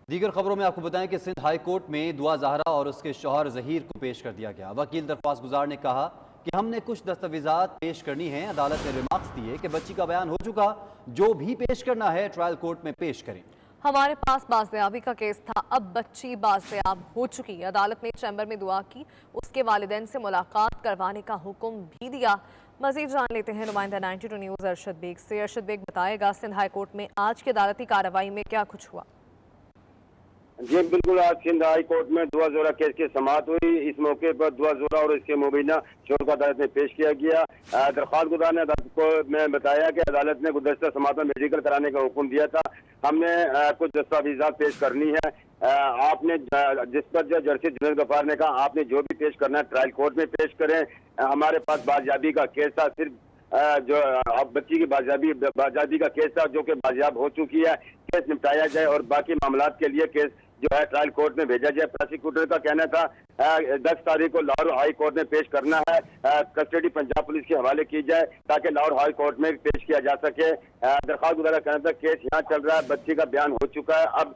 دیگر خبروں میں آپ کو بتائیں کہ سندھ ہائی کورٹ میں دعا زہرا اور اس کے شوہر ظہیر کو پیش کر دیا گیا۔ وکیل درخواست گزار نے کہا کہ ہم نے کچھ دستاویزات پیش کرنی ہیں۔ عدالت نے ریمارکس دیے کہ بچی کا بیان ہو چکا، جو بھی پیش کرنا ہے ٹرائل کورٹ میں پیش کریں۔ ہمارے پاس بازیابی کا کیس تھا، اب بچی بازیاب ہو چکی۔ عدالت نے چیمبر میں دعا کی، اس کے والدین سے ملاقات کروانے کا حکم بھی دیا۔ مزید جان لیتے ہیں نمائندہ 92 نیوز ارشد بیگ سے۔ ارشد بیگ بتائے گا سندھ ہائی کورٹ میں آج کی عدالتی کارروائی میں کیا کچھ ہوا؟ جی بالکل، آج سندھ ہائی کورٹ میں دعا زورا کیس کی سماعت ہوئی۔ اس موقع پر دعا زورا اور اس کے مبینہ شوہر کو عدالت میں پیش کیا گیا۔ درخواست گزار نے عدالت کو میں بتایا کہ عدالت نے گزشتہ سماعت میں میڈیکل کرانے کا حکم دیا تھا۔ ہم نے کچھ دستاویزات پیش کرنی ہے۔ آپ نے جس پر جرسی جنید غفار نے کہا آپ نے جو بھی پیش کرنا ہے ٹرائل کورٹ میں پیش کریں۔ ہمارے پاس بازیابی کا کیس تھا، صرف جو اب بچی کی بازیابی کا کیس تھا جو کہ بازیاب ہو چکی ہے، کیس نپٹایا جائے اور باقی معاملات کے لیے کیس جو ہے ٹرائل کورٹ میں بھیجا جائے۔ پروسیکیوٹر کا کہنا تھا 10 تاریخ کو لاہور ہائی کورٹ میں پیش کرنا ہے، کسٹڈی پنجاب پولیس کے حوالے کی جائے تاکہ لاہور ہائی کورٹ میں پیش کیا جا سکے۔ درخواست گزار کا کہنا تھا کیس یہاں چل رہا ہے، بچی کا بیان ہو چکا ہے۔ اب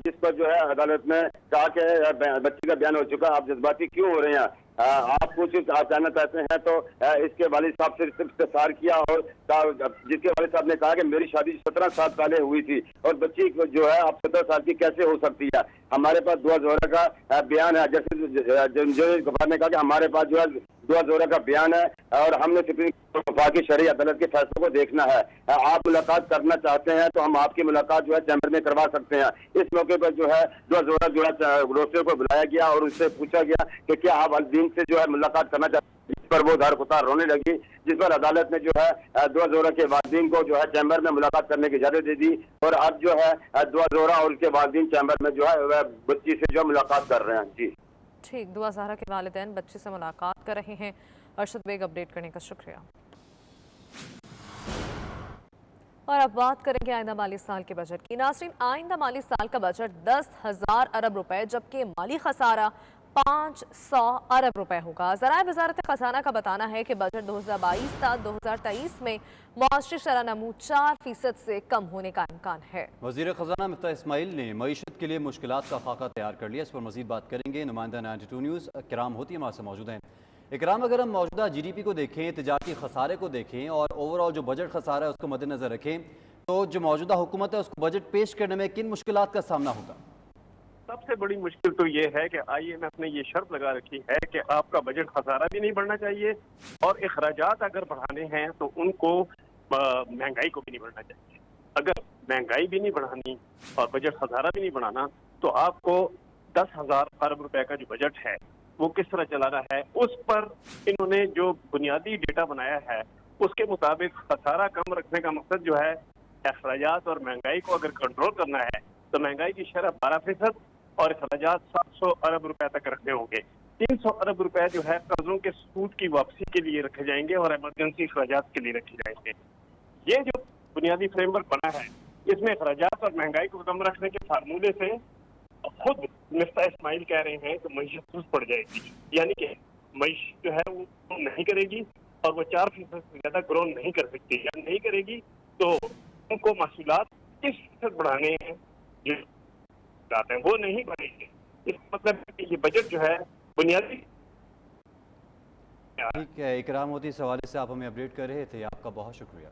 جس پر جو ہے عدالت نے کہا کہ بچی کا بیان ہو چکا ہے، آپ جذباتی کیوں ہو رہے ہیں؟ آپ کچھ آپ کہنا چاہتے ہیں تو اس کے والد صاحب سے استفسار کیا، اور جس کے والد صاحب نے کہا کہ میری شادی 17 سال پہلے ہوئی تھی اور بچی جو ہے اب 17 سال کی کیسے ہو سکتی ہے؟ ہمارے پاس دعا زہرا کا بیان ہے، جیسے جنید غفار نے کہا کہ ہمارے پاس جو ہے دعا زہرا کا بیان ہے اور ہم نے سپریم کورٹ وفاقی شرعی عدالت کے فیصلوں کو دیکھنا ہے۔ آپ ملاقات کرنا چاہتے ہیں تو ہم آپ کی ملاقات جو ہے چیمبر میں کروا سکتے ہیں۔ اس موقع پر جو ہے دعا زہرا جو ہے روسے کو بلایا گیا اور اس سے پوچھا گیا کہ کیا آپ والدین سے جو ہے ملاقات کرنا چاہتے ہیں، جس پر وہ دار قطار رونے لگی، جس پر عدالت نے جو ہے دعا زہرا کے والدین کو جو ہے چیمبر میں ملاقات کرنے کی اجازت دے دی اور اب جو ہے دعا زہرا اور اس کے والدین چیمبر میں جو ہے بچی سے جو ملاقات کر رہے ہیں۔ جی ٹھیک، دعا زہرا کے والدین بچے سے ملاقات کر رہے ہیں۔ ارشد بیگ اپڈیٹ کرنے کا شکریہ۔ اور اب بات کریں گے آئندہ مالی سال کے بجٹ کی۔ ناظرین، آئندہ مالی سال کا بجٹ 10,000 ارب روپے جبکہ مالی خسارہ 500 ارب روپے ہوگا۔ ذرائع وزارت خزانہ کا بتانا ہے کہ بجٹ 2022 تا 2023 میں معاشی شرح نمو 4% سے کم ہونے کا امکان ہے۔ وزیر خزانہ مفتاح اسماعیل نے معیشت کے لیے مشکلات کا خاکہ تیار کر لیا۔ اس پر مزید بات کریں گے نمائندہ 92 نیوز اکرام ہوتی ہمارے سے موجود ہیں۔ اکرام، اگر ہم موجودہ جی ڈی پی کو دیکھیں، تجارتی خسارے کو دیکھیں اور اوورآل جو بجٹ خسارہ ہے اس کو مد نظر رکھیں تو جو موجودہ حکومت ہے اس کو بجٹ پیش کرنے میں کن مشکلات کا سامنا ہوگا؟ سب سے بڑی مشکل تو یہ ہے کہ آئی ایم ایف نے یہ شرط لگا رکھی ہے کہ آپ کا بجٹ خسارہ بھی نہیں بڑھنا چاہیے اور اخراجات اگر بڑھانے ہیں تو ان کو مہنگائی کو بھی نہیں بڑھنا چاہیے۔ اگر مہنگائی بھی نہیں بڑھانی اور بجٹ خسارہ بھی نہیں بڑھانا تو آپ کو 10,000 ارب روپے کا جو بجٹ ہے وہ کس طرح چلانا ہے، اس پر انہوں نے جو بنیادی ڈیٹا بنایا ہے اس کے مطابق خسارہ کم رکھنے کا مقصد جو ہے اخراجات اور مہنگائی کو اگر کنٹرول کرنا ہے تو مہنگائی کی شرح 12% اور اخراجات 700 ارب روپے تک رکھنے ہوں گے۔ 300 ارب روپے جو ہے قرضوں کے سود کی واپسی کے لیے رکھے جائیں گے اور ایمرجنسی اخراجات کے لیے رکھے جائیں گے۔ یہ جو بنیادی فریم ورک بنا ہے اس میں اخراجات اور مہنگائی کو کم رکھنے کے فارمولے سے خود مفتاح اسماعیل کہہ رہے ہیں کہ معیشت سست پڑ جائے گی، یعنی کہ معیشت جو ہے وہ نہیں کرے گی اور وہ 4% سے زیادہ گرو نہیں کر سکتی یا نہیں کرے گی تو ان کو محصولات کس فیصد بڑھانے ہیں جو ہیں وہ نہیں بڑھیں گے۔ اس مطلب کہ یہ بجٹ جو ہے بنیادی ٹھیک ہے اکرام ہوتی اس حوالے سے آپ ہمیں اپڈیٹ کر رہے تھے، آپ کا بہت شکریہ۔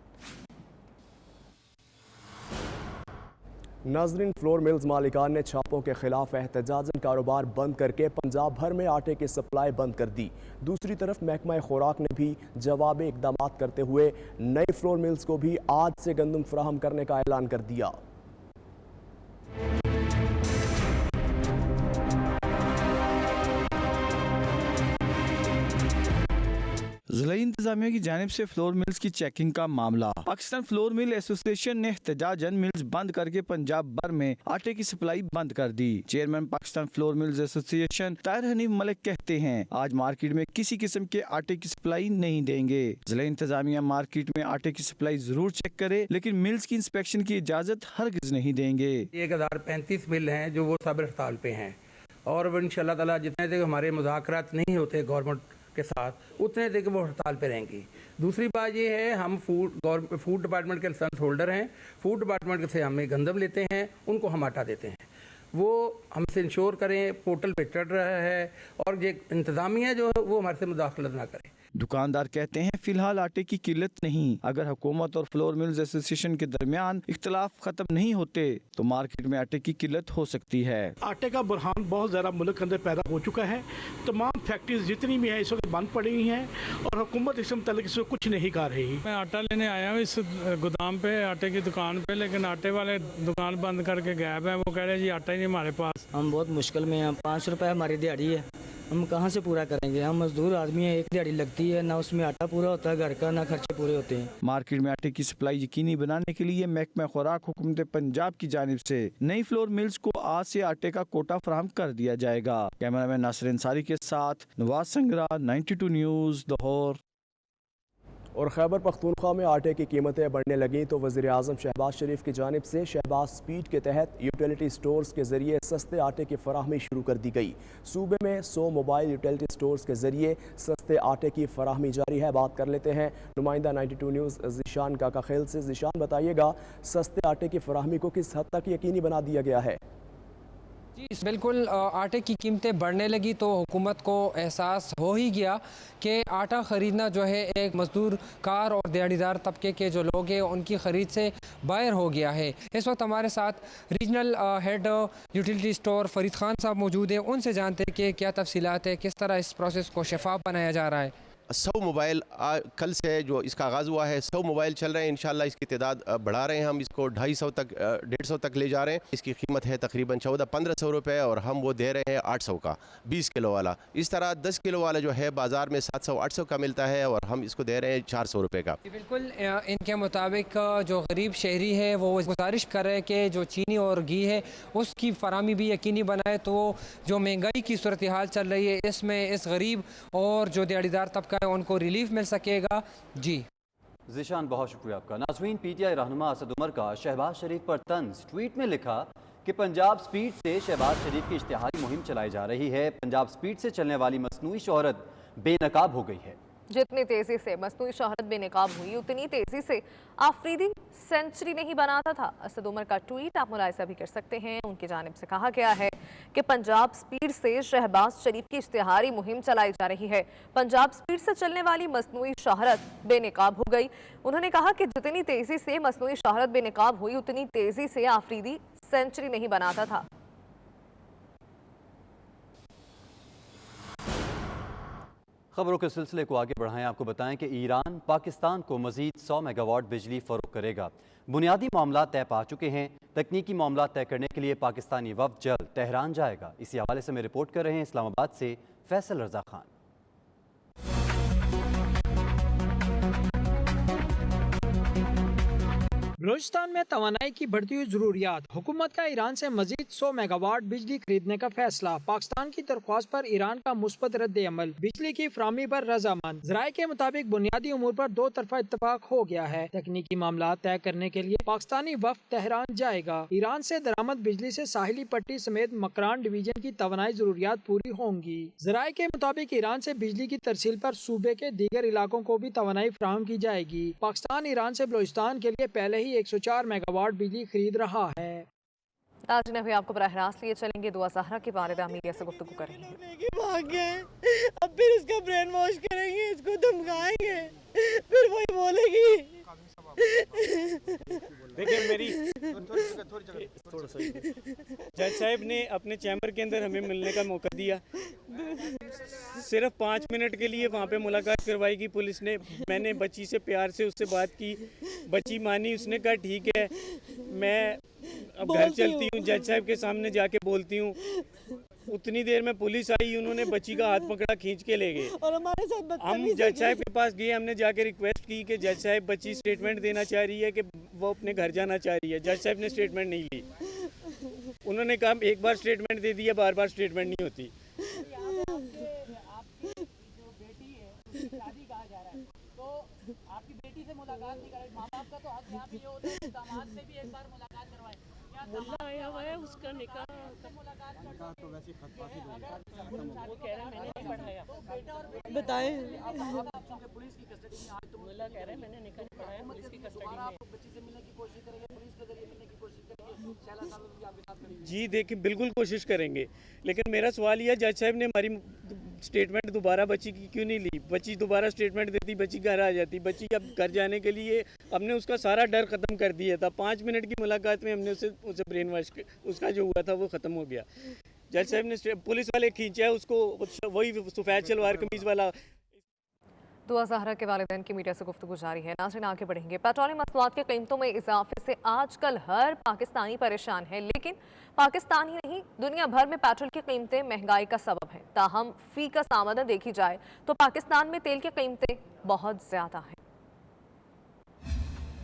ناظرین، فلور ملز مالکان نے چھاپوں کے خلاف احتجاجاً کاروبار بند کر کے پنجاب بھر میں آٹے کی سپلائی بند کر دی۔ دوسری طرف محکمہ خوراک نے بھی جوابی اقدامات کرتے ہوئے نئی فلور ملز کو بھی آج سے گندم فراہم کرنے کا اعلان کر دیا۔ ضلعی انتظامیہ کی جانب سے فلور ملز کی چیکنگ کا معاملہ۔ پاکستان فلور مل ایسوسی ایشن نے احتجاجاً ملز بند کر کے پنجاب بھر میں آٹے کی سپلائی بند کر دی۔ چیئرمین پاکستان فلور ملز ایسوسی ایشن طاہر حنیف ملک کہتے ہیں آج مارکیٹ میں کسی قسم کے آٹے کی سپلائی نہیں دیں گے۔ ضلعی انتظامیہ مارکیٹ میں آٹے کی سپلائی ضرور چیک کرے لیکن ملز کی انسپیکشن کی اجازت ہرگز نہیں دیں گے۔ 1035 مل ہیں جو وہ صابر ہڑتال پہ ہیں اور انشاءاللہ تعالیٰ جتنے تک ہمارے مذاکرات نہیں ہوتے گورنمنٹ کے ساتھ اتنے تک وہ ہڑتال پہ رہیں گی۔ دوسری بات یہ ہے ہم فوڈ ڈپارٹمنٹ کے لائسنس ہولڈر ہیں، فوڈ ڈپارٹمنٹ سے ہمیں گندم لیتے ہیں، ان کو ہم آٹا دیتے ہیں۔ वो हमसे इंश्योर करें, पोर्टल पे चढ़ रहा है, और ये इंतज़ामिया जो है वो हमारे से मुदाखलत ना करे। दुकानदार कहते हैं फिलहाल आटे की किल्लत नहीं, अगर हुकूमत और फ्लोर मिल्स एसोसिएशन के दरमियान इख्तलाफ खत्म नहीं होते तो मार्केट में आटे की किल्लत हो सकती है। आटे का बुरहान बहुत ज़्यादा मुल्क के अंदर पैदा हो चुका है। तमाम फैक्ट्रीज जितनी भी हैं इस वक्त बंद पड़ी हुई हैं और हुकूमत इस मुतालिक इस वक्त कुछ नहीं कर रही। मैं आटा लेने आया हूँ इस गोदाम पे, आटे की दुकान पे, लेकिन आटे वाले दुकान बंद करके गायब है। वो कह रहे हैं जी आटा ही नहीं हमारे पास। हम बहुत मुश्किल में हैं, 5 रुपए हमारी दिहाड़ी है, हम कहाँ से पूरा करेंगे? हम मजदूर आदमी हैं, एक दिहाड़ी लगती है, ना उसमें आटा पूरा होता है घर का, ना खर्चे पूरे होते हैं। मार्केट में आटे की सप्लाई यकीनी बनाने के लिए महकमा खुराक हुकूमत पंजाब की जानिब से नई फ्लोर मिल्स को आज से आटे का कोटा फराहम कर दिया जाएगा। कैमरामैन नासिर अंसारी के साथ नवाज संगरा, 92 न्यूज़, लाहौर। और खैबर पख्तूनख्वा में आटे की कीमतें बढ़ने लगीं तो वज़ीर-ए-आज़म शहबाज शरीफ की जानिब से शहबाज स्पीड के तहत यूटिलिटी स्टोर्स के ज़रिए सस्ते आटे की फराहमी शुरू कर दी गई। सूबे में 100 मोबाइल यूटिलिटी स्टोर्स के ज़रिए सस्ते आटे की फराहमी जारी है। बात कर लेते हैं नुमाइंदा 92 न्यूज़ ज़ीशान काका खेल से। ज़ीशान, बताइएगा सस्ते आटे की फराहमी को किस हद तक यकीनी बना दिया गया है? जी बिल्कुल, आटे की कीमतें बढ़ने लगी तो हुकूमत को एहसास हो ही गया कि आटा ख़रीदना जो है एक मज़दूर कार और दिहाड़ीदार तबके के जो लोग हैं उनकी ख़रीद से बाहर हो गया है। इस वक्त हमारे साथ regional head utility store Farid Khan साहब मौजूद हैं। उनसे जानते हैं कि क्या तफसीलात है, किस तरह इस प्रोसेस को शफाफ बनाया जा रहा है। 100 मोबाइल कल से जो इसका आगाज़ हुआ है, 100 मोबाइल चल रहे हैं। इंशाल्लाह इसकी तादाद बढ़ा रहे हैं, हम इसको 250 तक 150 तक ले जा रहे हैं। इसकी कीमत है तकरीबन 14-1500 रुपये और हम वो दे रहे हैं 800 का 20 किलो वाला। इस तरह 10 किलो वाला जो है बाज़ार में 700-800 का मिलता है और हम इसको दे रहे हैं 400 रुपये का। बिल्कुल, इनके मुताबिक जो गरीब शहरी है वो गुजारिश कर रहे हैं कि जो चीनी और घी है उसकी फराहमी भी यकीनी बनाए। तो जो महंगाई की सूरत हाल चल रही है इसमें इस गरीब और जो दिहाड़ीदार तबका उनको रिलीफ मिल सकेगा। जी ज़ीशान, बहुत शुक्रिया आपका। नाज़रीन, पीटीआई रहनुमा असद उमर का शहबाज शरीफ पर तंज। ट्वीट में लिखा कि पंजाब स्पीड से शहबाज शरीफ की इश्तिहारी मुहिम चलाई जा रही है। पंजाब स्पीड से चलने वाली मसनूई शोहरत बेनकाब हो गई है। जितनी तेजी से मसनूई शोहरत बेनकाब हुई उतनी तेजी से आफरीदी सेंचुरी नहीं बनाता था। असद उमर का ट्वीट आप मुलाहिजा भी कर सकते हैं। उनकी जानिब से कहा गया है कि पंजाब स्पीड से शहबाज शरीफ की इश्तिहारी मुहिम चलाई जा रही है। पंजाब स्पीड से चलने वाली मसनूई शोहरत बेनकाब हो गई। उन्होंने कहा कि जितनी तेजी से मसनूई शोहरत बेनकाब हुई उतनी तेजी से आफरीदी सेंचुरी नहीं बनाता था। खबरों के सिलसिले को आगे बढ़ाएं। आपको बताएं कि ईरान पाकिस्तान को मजीद 100 मेगावाट बिजली फरोख्त करेगा। बुनियादी मामला तय पा चुके हैं। तकनीकी मामला तय करने के लिए पाकिस्तानी वफ्द जल्द तेहरान जाएगा। इसी हवाले से मैं रिपोर्ट कर रहे हैं इस्लामाबाद से फैसल रजा खान। बलूचिस्तान में तवानाई की बढ़ती हुई जरूरियात, हुकूमत का ईरान से मजीद 100 मेगावाट बिजली खरीदने का फैसला, पाकिस्तान की दरख्वास्त पर ईरान का मुस्बत रद्द अमल, बिजली की फराहमी पर रजामंद। ज़राए के मुताबिक बुनियादी उमूर पर 2 तरफा इत्तफाक हो गया है। तकनीकी मामला तय करने के लिए पाकिस्तानी वफ्द तेहरान जाएगा। ईरान से दरामद बिजली से साहिली पट्टी समेत मकरान डिवीजन की तवानाई जरूरियात पूरी होंगी। ज़राए के मुताबिक ईरान से बिजली की तरसील पर सूबे के दीगर इलाकों को भी तवानाई फराहम की जाएगी। पाकिस्तान ईरान से बलूचिस्तान के लिए पहले ही 104 मेगावाट बिजली खरीद रहा है। आज ने भी आपको बराह रास्त लिए चलेंगे। दुआ ज़हरा की वालिदा मीडिया से गुफ्तगू करेंगे। अब फिर इसका ब्रेन वॉश करेंगे, इसको धमकाएंगे, फिर वही बोलेगी। देखिए मेरी जज साहब ने अपने चैम्बर के अंदर हमें मिलने का मौका दिया। सिर्फ 5 मिनट के लिए वहाँ पे मुलाकात करवाई की पुलिस ने। मैंने बच्ची से प्यार से उससे बात की, बच्ची मानी। उसने कहा ठीक है मैं अब घर चलती हूँ, जज साहब के सामने जाके बोलती हूँ। उतनी देर में पुलिस आई, उन्होंने बच्ची का हाथ पकड़ा, खींच के ले गए और हमारे साथ हम जज साहब के पास गए। हमने जाके रिक्वेस्ट की कि जज साहब बच्ची स्टेटमेंट देना चाह रही है कि वो अपने घर जाना चाह रही है। जज साहब ने स्टेटमेंट नहीं ली। उन्होंने कहा एक बार स्टेटमेंट दे दिया, बार बार स्टेटमेंट नहीं होती। आपकी बेटी से मुलाकात नहीं कराई, माँ बाप का तो हक यहाँ पे ये होता है कि दामाद से भी एक बार मुलाकात करवाएं। मुल्ला आया हुआ है, उसका निकाह तो वैसे वो कह रहे हैं मैंने नहीं पढ़ाया। बताएं पुलिस की कस्टडी में आज तो मुल्ला कह रहे हैं मैंने निकाह नहीं पढ़ाया, पुलिस की कस्टडी में। आप बच्ची से मिलने की कोशिश करेंगे पुलिस के जरिए मिलने की जी देखिए, बिल्कुल कोशिश करेंगे, लेकिन मेरा सवाल यह, जज साहब ने हमारी स्टेटमेंट दोबारा बच्ची की क्यों नहीं ली? बच्ची दोबारा स्टेटमेंट देती, बच्ची घर आ जाती। बच्ची अब घर जाने के लिए हमने उसका सारा डर ख़त्म कर दिया था। 5 मिनट की मुलाकात में हमने उसे ब्रेन वॉश, उसका जो हुआ था वो ख़त्म हो गया। जज साहब ने, पुलिस वाले खींचा है उसको, वही सफ़ेद शलवार कमीज़ वाला। दुआ ज़हरा के वालिदैन की मीडिया से गुफ्तगू जारी है। नाज़रीन, आगे बढ़ेंगे। पेट्रोलियम मसनूआत की कीमतों में इजाफे से आजकल हर पाकिस्तानी परेशान है, लेकिन पाकिस्तान ही नहीं, दुनिया भर में पेट्रोल की कीमतें महंगाई का सबब हैं। ताहम फी का आमदन देखी जाए तो पाकिस्तान में तेल की कीमतें बहुत ज़्यादा हैं।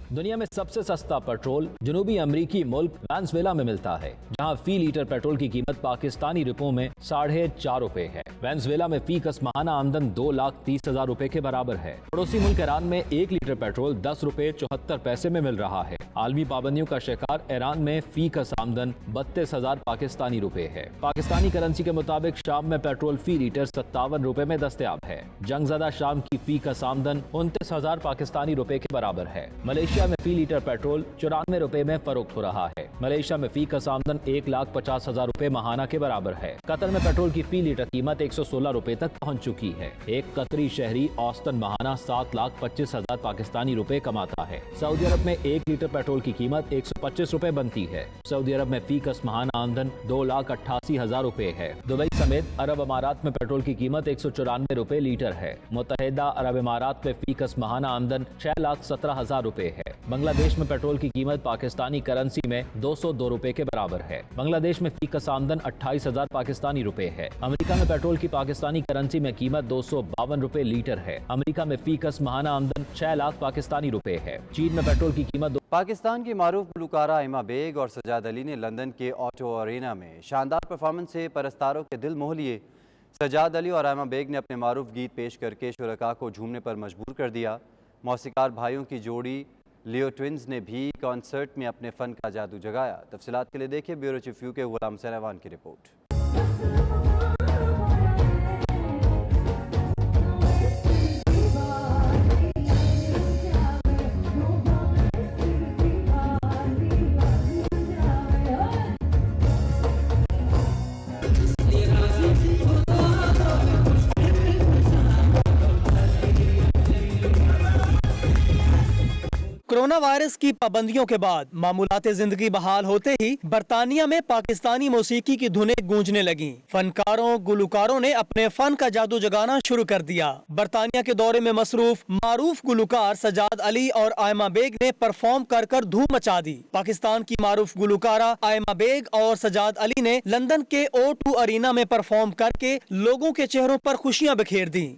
दुनिया में सबसे सस्ता पेट्रोल जनूबी अमरीकी मुल्क वेनेजुएला में मिलता है, जहां फी लीटर पेट्रोल की कीमत पाकिस्तानी रुपयों में 4.5 रुपए है। वेनेजुएला में फी कस माहाना आमदन 2,30,000 रुपए के बराबर है। पड़ोसी मुल्क ईरान में 1 लीटर पेट्रोल 10 रुपए 74 पैसे में मिल रहा है। आलमी पाबंदियों का शिकार ईरान में फी कस आमदन 32,000 पाकिस्तानी रुपए है। पाकिस्तानी करेंसी के मुताबिक शाम में पेट्रोल फी लीटर 57 रुपए में दस्तयाब है। जंगज़दा शाम की फी कस आमदन 29,000 पाकिस्तानी रुपए के बराबर है। मलेशिया में फी लीटर पेट्रोल 94 रुपए में फरोख्त हो रहा है। मलेशिया में फी कस आमदन 1,50,000 रुपए माहाना के बराबर है। कतर में पेट्रोल की फी लीटर कीमत 116 रुपए तक पहुंच चुकी है। एक कतरी शहरी औसतन माहाना 7,25,000 पाकिस्तानी रुपए कमाता है। सऊदी अरब में 1 लीटर पेट्रोल की कीमत 125 रुपए बनती है। सऊदी अरब में फी कस माहाना आमदन 2,88,000 रुपए है। दुबई समेत अरब अमारात में पेट्रोल की कीमत 194 रुपए लीटर है। मुत्तहिदा अरब अमारात में फी कस माहाना आमदन 6,17,000 रुपए है। बांग्लादेश में पेट्रोल की कीमत पाकिस्तानी करेंसी में 202 रुपए के बराबर है। बांग्लादेश में फी कस आमदन 28,000 पाकिस्तानी रुपए है। अमेरिका में पेट्रोल की पाकिस्तानी करेंसी में कीमत 252 रुपए लीटर है। अमेरिका में फी कस माहाना आमदन 6 लाख पाकिस्तानी रुपए है। चीन में पेट्रोल की कीमत पाकिस्तान की मारूफ गुलकारा आयमा बेग और सजाद अली ने लंदन के ऑटो अरेना में शानदार परफॉर्मेंस से परस्तारों के दिल मोह लिए। सजाद अली और आयमा बेग ने अपने मारूफ गीत पेश करके शुरका को झूमने पर मजबूर कर दिया। मौसीकार भाइयों की जोड़ी लियो ट्विंस ने भी कॉन्सर्ट में अपने फ़न का जादू जगाया। तफसीलात के लिए देखिए ब्यूरो चीफ व्यू के गुलाम सैनवान की रिपोर्ट। कोरोना वायरस की पाबंदियों के बाद मामूलाते जिंदगी बहाल होते ही बरतानिया में पाकिस्तानी मौसीकी की धुनें गूंजने लगीं। फनकारों गुलकारों ने अपने फन का जादू जगाना शुरू कर दिया। बरतानिया के दौरे में मसरूफ मारूफ गुलकार सजाद अली और आयमा बेग ने परफॉर्म कर धूम मचा दी। पाकिस्तान की मारूफ गुलकारा आयमा बेग और सजाद अली ने लंदन के O2 अरीना में परफॉर्म करके लोगों के चेहरों पर खुशियां बिखेर दी।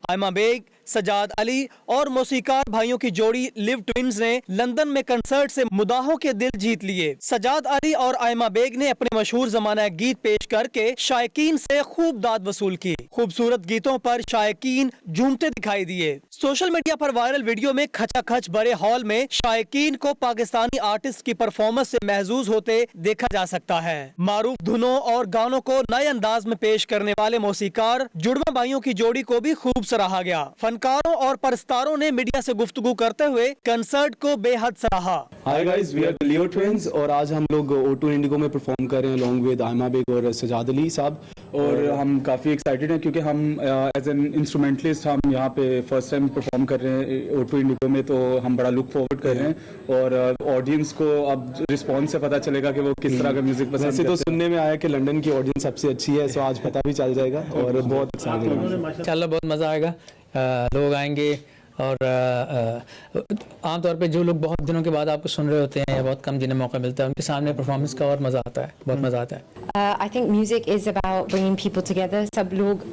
आयमा बेग, सजाद अली और मौसीकार भाइयों की जोड़ी लिव ट्विंस ने लंदन में कंसर्ट से मुदाहों के दिल जीत लिए। सजाद अली और आयमा बेग ने अपने मशहूर जमाना गीत पेश करके शायकीन से खूब दाद वसूल की। खूबसूरत गीतों पर शायकीन झूमते दिखाई दिए। सोशल मीडिया पर वायरल वीडियो में खचाखच भरे हॉल में शायकीन को पाकिस्तानी आर्टिस्ट की परफॉर्मेंस से महजूज होते देखा जा सकता है। मारूफ धुनों और गानों को नए अंदाज में पेश करने वाले मौसीकार जुड़वा भाइयों की जोड़ी को भी खूब सराहा गया। फनकारों और परस्तारों ने मीडिया से गुफ्तगू करते हुए कंसर्ट को बेहद सराहा। Hi guys, we are the Leo Twins और आज हम लोग O2 इंडिगो में परफॉर्म कर रहे हैं अलॉन्ग विद आयमा बेग और सजाद अली साहब, और हम काफ़ी एक्साइटेड हैं क्योंकि हम एज एन इंस्ट्रूमेंटलिस्ट हम यहाँ पे फर्स्ट टाइम परफॉर्म कर रहे हैं O2 इंडिगो में, तो हम बड़ा लुक फॉरवर्ड कर रहे हैं और ऑडियंस को अब रिस्पॉन्स से पता चलेगा कि वो किस तरह का म्यूजिक पसंद करते हैं। तो सुनने में आया कि लंदन की ऑडियंस सबसे अच्छी है, सो आज पता भी चल जाएगा और बहुत एक्साइटेड है। इंशाल्लाह बहुत मज़ा आएगा। लोग आएंगे, اور عام طور پہ جو لوگ بہت دنوں کے بعد آپ کو سن رہے ہوتے ہیں یا بہت کم جنہیں موقع ملتا ہے ان کے سامنے پرفارمنس کا اور مزہ آتا ہے, بہت مزہ آتا ہے. I think music is about bringing people together. سب لوگ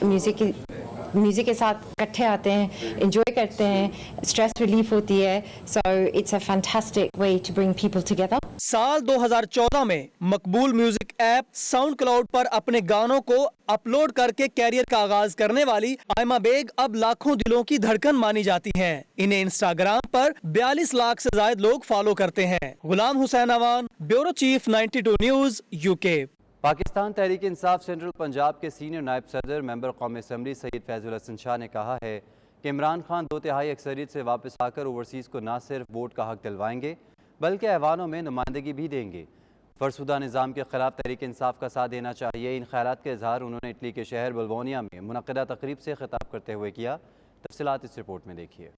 میوزک کے ساتھ اکٹھے آتے ہیں, انجوائے کرتے ہیں, اسٹریس ریلیف ہوتی ہے. So it's a fantastic way to bring people together. سال 2014 میں مقبول میوزک ایپ ساؤنڈ کلاؤڈ پر اپنے گانوں کو اپلوڈ کر کے کیریئر کا آغاز کرنے والی آئمہ بیگ اب لاکھوں دلوں کی دھڑکن مانی جاتی ہیں. انہیں انسٹاگرام پر 42 لاکھ سے زائد لوگ فالو کرتے ہیں. Ghulam Hussain Awan, bureau chief 92 news, UK. Pakistan Tehreek Insaf central Punjab کے سینئر نائب صدر ممبر قومی اسمبلی سید فیض الحسن شاہ نے کہا ہے کہ عمران خان 2/3 اکثریت سے واپس آ کر اوورسیز کو نہ صرف ووٹ کا حق دلوائیں گے بلکہ ایوانوں میں نمائندگی بھی دیں گے. فرسودہ نظام کے خلاف تحریک انصاف کا ساتھ دینا چاہیے. ان خیالات کا اظہار انہوں نے اٹلی کے شہر بلونیا میں منعقدہ تقریب سے خطاب کرتے ہوئے کیا. تفصیلات اس رپورٹ میں دیکھیے.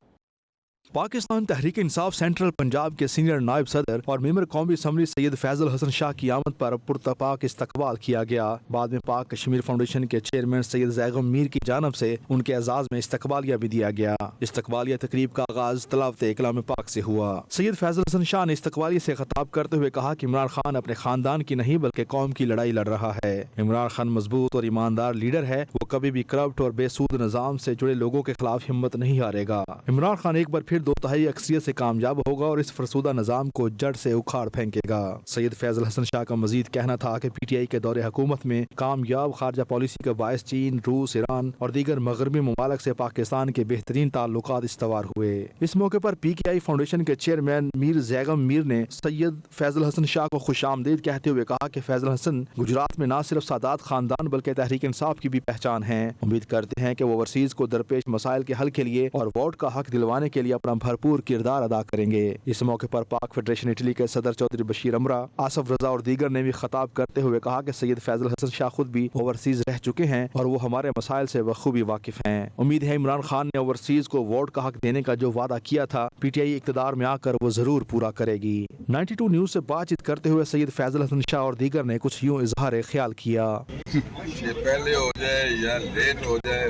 پاکستان تحریک انصاف سینٹرل پنجاب کے سینئر نائب صدر اور ممبر قومی اسمبلی سید فیض الحسن شاہ کی آمد پر پرتپاک استقبال کیا گیا. بعد میں پاک کشمیر فاؤنڈیشن کے چیئرمین سید زیغم میر کی جانب سے ان کے اعزاز میں استقبالیہ بھی دیا گیا. استقبالیہ تقریب کا آغاز تلاوت کلام پاک سے ہوا. سید فیض الحسن شاہ نے استقبالیہ سے خطاب کرتے ہوئے کہا کہ عمران خان اپنے خاندان کی نہیں بلکہ قوم کی لڑائی لڑ رہا ہے. عمران خان مضبوط اور ایماندار لیڈر ہے. وہ کبھی بھی کرپٹ اور بے سود نظام سے جڑے لوگوں کے خلاف ہمت نہیں ہارے گا. عمران خان ایک بار پھر 2/3 اکثریت سے کامیاب ہوگا اور اس فرسودہ نظام کو جڑ سے اکھاڑ پھینکے گا. سید فیض الحسن شاہ کا مزید کہنا تھا کہ پی ٹی آئی کے دور حکومت میں کامیاب خارجہ پالیسی کا باعث چین, روس, ایران اور دیگر مغربی ممالک سے پاکستان کے بہترین تعلقات استوار ہوئے. اس موقع پر پی کے آئی فاؤنڈیشن کے چیئرمین میر زیغم میر نے سید فیض الحسن شاہ کو خوش آمدید کہتے ہوئے کہا کہ فیض الحسن گجرات میں نہ صرف سادات خاندان بلکہ تحریک انصاف کی بھی پہچان ہیں. امید کرتے ہیں کہ وہ اوورسیز کو درپیش مسائل کے حل کے لیے اور ووٹ کا حق دلوانے کے لیے اپنا بھرپور کردار ادا کریں گے. اس موقع پر پاک فیڈریشن اٹلی کے صدر چودھری بشیر امرا, آصف رضا اور دیگر نے بھی خطاب کرتے ہوئے کہا کہ سید فیض الحسن شاہ خود بھی اوورسیز رہ چکے ہیں اور وہ ہمارے مسائل سے بخوبی واقف ہیں. امید ہے عمران خان نے اوورسیز کو ووٹ کا حق دینے کا جو وعدہ کیا تھا پی ٹی آئی اقتدار میں آ کر وہ ضرور پورا کرے گی. 92 نیوز سے بات چیت کرتے ہوئے سید فیض الحسن شاہ اور دیگر نے کچھ یوں اظہار خیال کیا. پہلے ہو جائے یا لیٹ ہو جائے,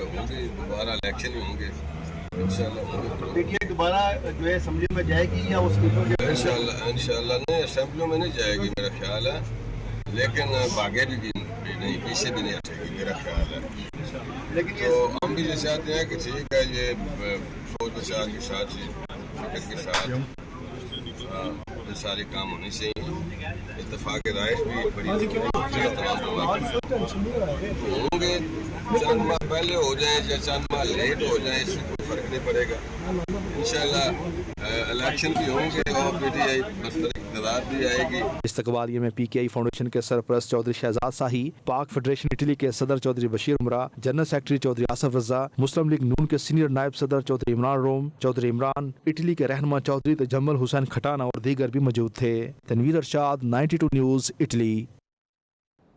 دوبارہ الیکشن ہوں گے پی ٹی آئی دوبارہ جو ہے اسمبلی میں جائے گی یا انشاءاللہ نہیں, اسمبلی میں نہیں جائے گی میرا خیال ہے, لیکن باغے بھی نہیں, پیچھے بھی نہیں ہٹے گی میرا خیال ہے. تو ہم بھی یہ چاہتے ہیں کہ ٹھیک ہے یہ سوچ بچار کے ساتھ فکر کے ساتھ یہ سارے کام ہونے چاہیے. اتفاق رائے بھی بڑی ہوں گے, چند ماہ پہلے ہو جائیں یا چند ماہ لیٹ ہو جائیں اس سے کوئی فرق نہیں پڑے گا. انشاءاللہ الیکشن بھی ہوں گے اور پی ٹی آئی اقتدار بھی آئے گی. استقبالیہ میں پی کے آئی فاؤنڈیشن کے سرپرست چودھری شہزاد ساہی, پاک فیڈریشن اٹلی کے صدر چودھری بشیر امرا, جنرل سیکرٹری چودھری آصف رضا, مسلم لیگ نون کے سینئر نائب صدر چودھری عمران روم, چودھری عمران, اٹلی کے رہنما چودھری تجمل حسین کھٹانا اور دیگر بھی موجود تھے. تنویر ارشاد, 92 نیوز, اٹلی.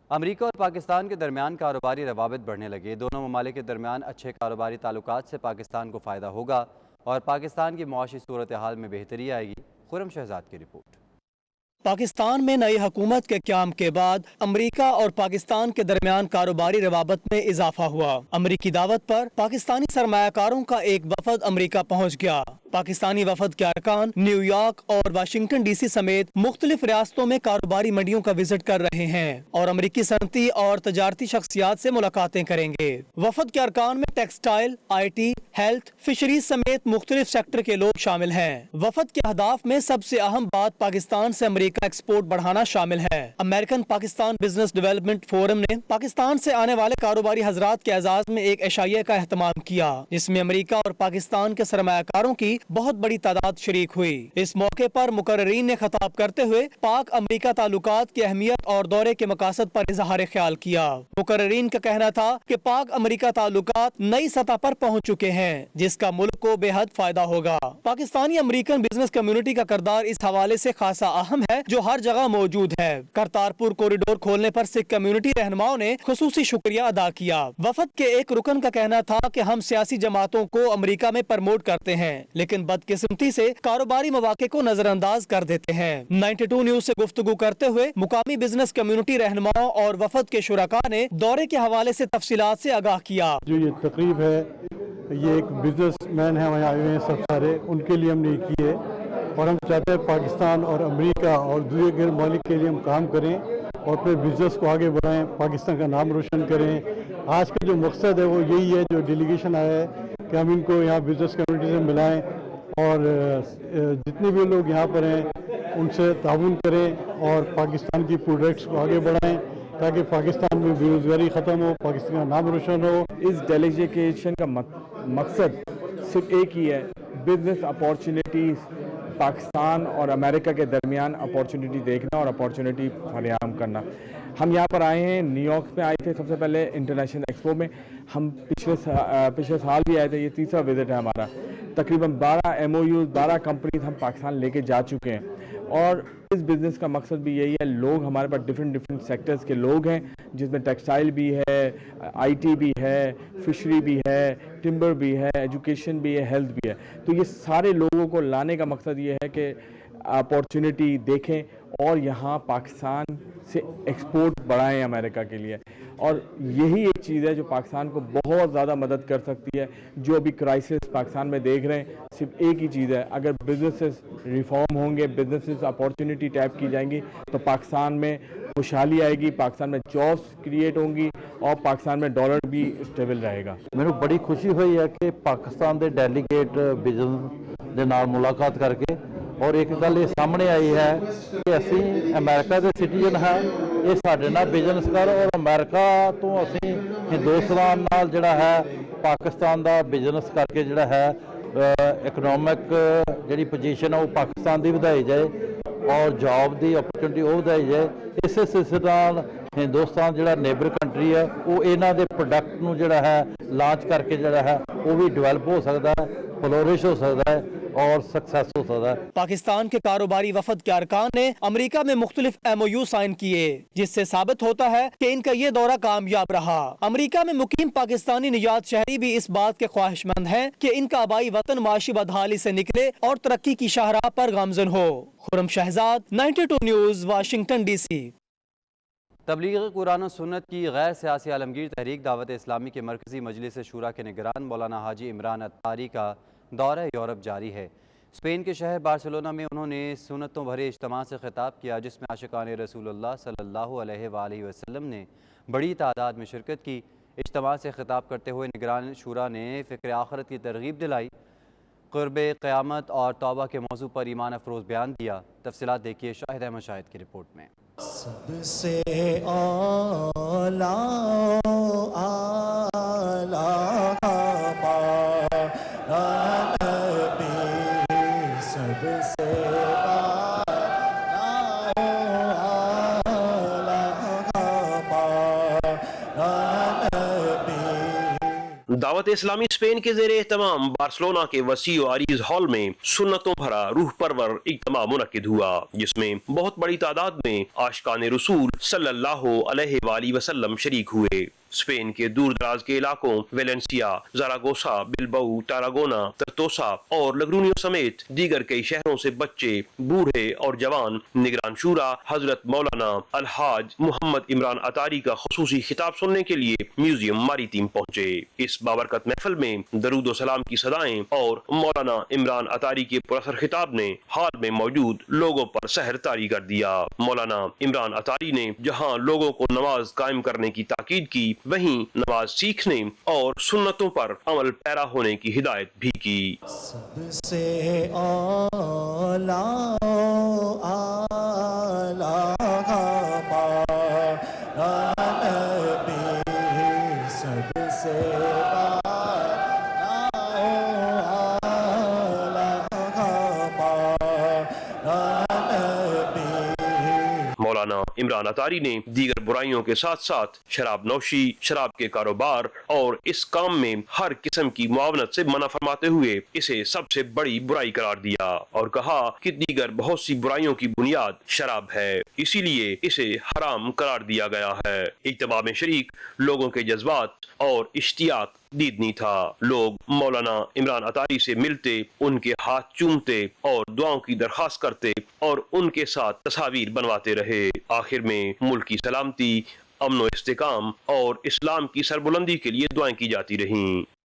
امریکہ اور پاکستان کے درمیان کاروباری روابط بڑھنے لگے. دونوں ممالک کے درمیان اچھے کاروباری تعلقات سے پاکستان کو فائدہ ہوگا اور پاکستان کی معاشی صورتحال میں بہتری آئے گی. خرم شہزاد کی رپورٹ. پاکستان میں نئی حکومت کے قیام کے بعد امریکہ اور پاکستان کے درمیان کاروباری روابط میں اضافہ ہوا. امریکی دعوت پر پاکستانی سرمایہ کاروں کا ایک وفد امریکہ پہنچ گیا. پاکستانی وفد کے ارکان نیو یارک اور واشنگٹن ڈی سی سمیت مختلف ریاستوں میں کاروباری منڈیوں کا وزٹ کر رہے ہیں اور امریکی صنعتی اور تجارتی شخصیات سے ملاقاتیں کریں گے. وفد کے ارکان میں textile, I T, health, fisheries سمیت مختلف سیکٹر کے لوگ شامل ہیں. وفد کے اہداف میں سب سے اہم بات پاکستان سے امریکہ ایکسپورٹ بڑھانا شامل ہے. American Pakistan business development forum نے پاکستان سے آنے والے کاروباری حضرات کے اعزاز میں ایک عشائیہ کا اہتمام کیا جس میں امریکہ اور پاکستان کے سرمایہ کاروں کی بہت بڑی تعداد شریک ہوئی. اس موقع پر مقررین نے خطاب کرتے ہوئے پاک امریکہ تعلقات کی اہمیت اور دورے کے مقاصد پر اظہار خیال کیا. مقررین کا کہنا تھا کہ پاک امریکہ تعلقات نئی سطح پر پہنچ چکے ہیں جس کا ملک کو بے حد فائدہ ہوگا. پاکستانی امریکن بزنس کمیونٹی کا کردار اس حوالے سے خاصا اہم ہے جو ہر جگہ موجود ہے. کرتارپور کوریڈور کھولنے پر سکھ کمیونٹی رہنماؤں نے خصوصی شکریہ ادا کیا. وفد کے ایک رکن کا کہنا تھا کہ ہم سیاسی جماعتوں کو امریکہ میں پرموٹ کرتے ہیں لیکن بدقسمتی سے کاروباری مواقع کو نظر انداز کر دیتے ہیں. 92 نیوز سے گفتگو کرتے ہوئے مقامی بزنس کمیونٹی رہنماؤں اور وفد کے شرکاء نے دورے کے حوالے سے تفصیلات سے آگاہ کیا. جو یہ تقریب ہے ये एक बिजनेस मैन है वहाँ आए हुए हैं सब सारे, उनके लिए हमने ये की है और हम चाहते हैं पाकिस्तान और अमेरिका और दूसरे गैर मुल्क के लिए हम काम करें और अपने बिजनेस को आगे बढ़ाएं, पाकिस्तान का नाम रोशन करें। आज का जो मकसद है वो यही है, जो डेलीगेशन आया है कि हम इनको यहाँ बिजनेस कम्युनिटी से मिलाएं और जितने भी लोग यहाँ पर हैं उनसे ताउन करें और पाकिस्तान की प्रोडक्ट्स को आगे बढ़ाएं ताकि पाकिस्तान में बेरोज़गारी ख़त्म हो, पाकिस्तान का नाम रोशन हो। इस डेलीगेशन का मकसद सिर्फ एक ही है, बिजनेस अपॉर्चुनिटीज़ पाकिस्तान और अमेरिका के दरमियान अपॉर्चुनिटी देखना और अपॉर्चुनिटी फराहम करना। हम यहाँ पर आए हैं, न्यूयॉर्क में आए थे सबसे पहले इंटरनेशनल एक्सपो में, हम पिछले साल भी आए थे, ये तीसरा विज़िट है हमारा। तकरीबन 12 MOUs 12 कंपनीज हम पाकिस्तान लेके जा चुके हैं और इस बिज़नेस का मकसद भी यही है, लोग हमारे पास डिफरेंट सेक्टर्स के लोग हैं जिसमें टेक्सटाइल भी है, IT भी है, फिशरी भी है, टिम्बर भी है, एजुकेशन भी है, हेल्थ भी है। तो ये सारे लोगों को लाने का मकसद ये है कि अपॉर्चुनिटी देखें और यहाँ पाकिस्तान से एक्सपोर्ट बढ़ाएं अमेरिका के लिए। और यही एक चीज़ है जो पाकिस्तान को बहुत ज़्यादा मदद कर सकती है। जो अभी क्राइसिस पाकिस्तान में देख रहे हैं, सिर्फ एक ही चीज़ है, अगर बिजनेसेस रिफॉर्म होंगे, बिजनेसेस अपॉर्चुनिटी टैप की जाएंगी तो पाकिस्तान में खुशहाली आएगी, पाकिस्तान में जॉब्स क्रिएट होंगी और पाकिस्तान में डॉलर भी स्टेबल रहेगा। ਮੈਨੂੰ ਬੜੀ ਖੁਸ਼ੀ ਹੋਈ ਹੈ ਕਿ ਪਾਕਿਸਤਾਨ ਦੇ ਡੈਲੀਗੇਟ ਬਿਜ਼ਨਸ ਦੇ ਨਾਲ ਮੁਲਾਕਾਤ ਕਰਕੇ ਔਰ ਇੱਕ ਗੱਲ ਇਹ ਸਾਹਮਣੇ ਆਈ ਹੈ ਕਿ ਅਸੀਂ ਅਮਰੀਕਾ ਦੇ ਸਿਟੀਜ਼ਨ ਹਾਂ, ਇਹ ਸਾਡੇ ਨਾਲ ਬਿਜ਼ਨਸ ਕਰ ਔਰ ਅਮਰੀਕਾ ਤੋਂ ਅਸੀਂ ਹਿੰਦੁਸਤਾਨ ਨਾਲ ਜਿਹੜਾ ਹੈ ਪਾਕਿਸਤਾਨ ਦਾ ਬਿਜ਼ਨਸ ਕਰਕੇ ਜਿਹੜਾ ਹੈ ਇਕਨੋਮਿਕ ਜਿਹੜੀ ਪੋਜੀਸ਼ਨ ਹੈ ਉਹ ਪਾਕਿਸਤਾਨ ਦੀ ਵਧਾਈ ਜਾਏ ਔਰ ਜੌਬ ਦੀ ਓਪਰਚੁਨਿਟੀ ਉਹ ਵਧਾਈ ਜਾਏ। ਇਸੇ ਸਿਲਸਿਲੇ ਨਾਲ ਹਿੰਦੁਸਤਾਨ ਜਿਹੜਾ ਨੇਬਰ ਕੰਟਰੀ ਹੈ ਉਹ ਇਹਨਾਂ ਦੇ ਪ੍ਰੋਡਕਟ ਨੂੰ ਜਿਹੜਾ ਹੈ ਲਾਂਚ ਕਰਕੇ ਜਿਹੜਾ ਹੈ ਉਹ ਵੀ ਡਿਵੈਲਪ ਹੋ ਸਕਦਾ ਹੈ, ਫਲੋਰਿਸ਼ ਹੋ ਸਕਦਾ ਹੈ और सक्सेस हो सकता है। पाकिस्तान के कारोबारी वफद के अरकान ने अमेरिका में मुख्तलिफ MOU साइन किए, जिससे साबित होता है कि इनका ये दौरा कामयाब रहा। अमेरिका में मुकीम पाकिस्तानी निजात शहरी भी इस बात के ख्वाहिशमंद हैं कि इनका आबाई वतन माशी बदहाली से निकले और तरक्की की शाहराह पर गामजन हो। Khurram Shahzad, 92 News, Washington DC। तबलीग कुरान और सुन्नत की गैर सियासी आलमगीर तहरीक दावत इस्लामी के मरकज़ी मजलिस शूरा के निगरान मौलाना हाजी इमरान अत्तारी का दौरा यूरोप जारी है। स्पेन के शहर बार्सिलोना में उन्होंने सुन्नतों भरे इज्तिमा से खिताब किया, जिसमें आशिकान रसूलुल्लाह सल्लल्लाहु अलैहि वसल्लम ने बड़ी तादाद में शिरकत की। इज्तिमा से खिताब करते हुए निगरान शूरा ने फ़िक्र आखिरत की तरगीब दिलाई, क़ुर्ब क़यामत और तौबा के मौजू पर ईमान अफरोज़ बयान दिया। तफसीलात देखिए शाहिद अहमद शाहिद की रिपोर्ट में। सबसे आला आला दावत इस्लामी स्पेन के ज़ेरे एहतमाम बार्सिलोना के वसी आरीज हॉल में सुन्नतों भरा रूह परवर इज्तिमा मुनक्किद हुआ, जिसमें बहुत बड़ी तादाद में आशिकान रसूल सल्लल्लाहु अलैहि वसल्लम शरीक हुए। स्पेन के दूर दराज के इलाकों वेलेंसिया, ज़रागोसा, बिलबाऊ, टारागोना, तरतोसा और लगरूनियो समेत दीगर कई शहरों से बच्चे, बूढ़े और जवान निगरान शूरा हजरत मौलाना अलहाज मोहम्मद इमरान अतारी का खुसूसी खिताब सुनने के लिए म्यूजियम मारीतीम पहुंचे। इस बाबरकत महफिल में दरूद सलाम की सदाएं और मौलाना इमरान अतारी के पुरअसर खिताब ने हाल में मौजूद लोगों पर सहर तारी कर दिया। मौलाना इमरान अतारी ने जहां लोगों को नमाज कायम करने की ताकीद की, वहीं नमाज सीखने और सुन्नतों पर अमल पैरा होने की हिदायत भी की। सबसे आला आला सबसे मौलाना इमरान अतारी ने दीगर बुराइयों के साथ साथ शराब नौशी, शराब के कारोबार और इस काम में हर किस्म की मुआवनत से मना फरमाते हुए इसे सबसे बड़ी बुराई करार दिया और कहा कि दीगर बहुत सी बुराइयों की बुनियाद शराब है, इसीलिए इसे हराम करार दिया गया है। इज्तिमा में शरीक लोगों के जज्बात और इश्तियाक दीदनी था। लोग मौलाना इमरान अतारी से मिलते, उनके हाथ चूमते और दुआओं की दरख्वास्त करते और उनके साथ तस्वीर बनवाते रहे। आखिर में मुल्क की सलामती, अमन व इस्तेकाम और इस्लाम की सरबुलंदी के लिए दुआएं की जाती रहीं।